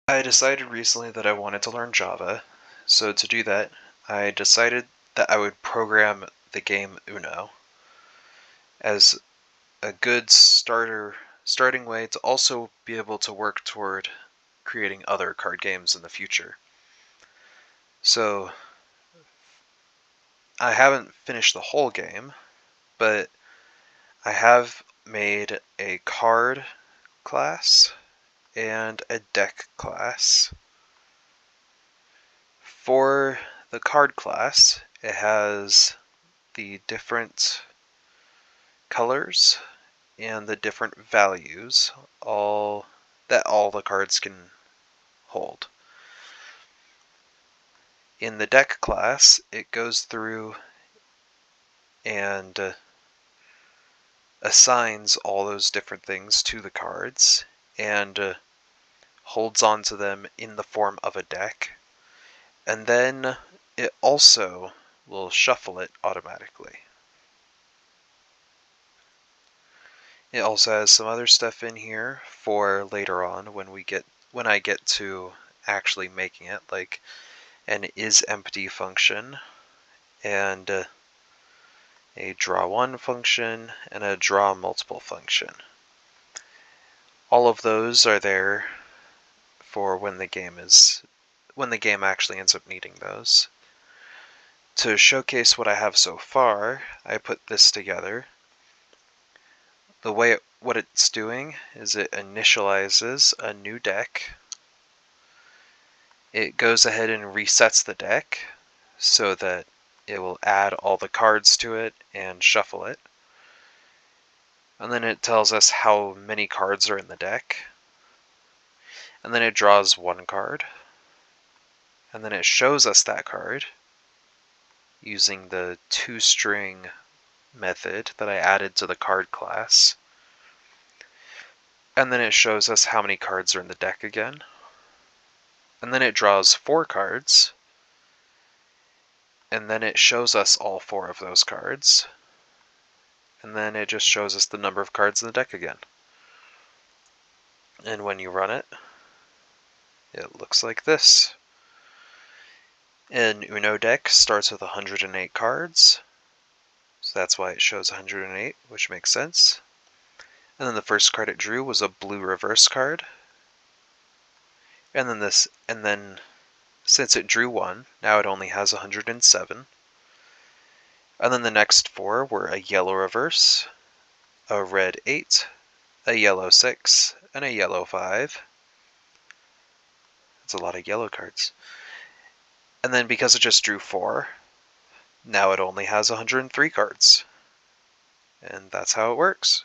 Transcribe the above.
I decided recently that I wanted to learn Java, so to do that, I decided that I would program the game Uno as a good starting way to also be able to work toward creating other card games in the future. So I haven't finished the whole game, but I have made a card class and a deck class. For the card class, it has the different colors and the different values all the cards can hold. In the deck class, it goes through and assigns all those different things to the cards and holds on to them in the form of a deck. And then it also will shuffle it automatically. It also has some other stuff in here for later on when I get to actually making it, like an isEmpty function and a draw1 function and a drawMultiple function. All of those are there for when the game actually ends up needing those. To showcase what I have so far, I put this together. What it's doing is it initializes a new deck. It goes ahead and resets the deck so that it will add all the cards to it and shuffle it. And then it tells us how many cards are in the deck. And then it draws one card. And then it shows us that card using the toString method that I added to the card class. And then it shows us how many cards are in the deck again. And then it draws 4 cards. And then it shows us all 4 of those cards. And then it just shows us the number of cards in the deck again. And when you run it, it looks like this. An Uno deck starts with 108 cards, so that's why it shows 108, which makes sense. And then the first card it drew was a blue reverse card. And then since it drew 1, now it only has 107. And then the next 4 were a yellow reverse, a red 8, a yellow 6, and a yellow 5. That's a lot of yellow cards. And then because it just drew 4, now it only has 103 cards. And that's how it works.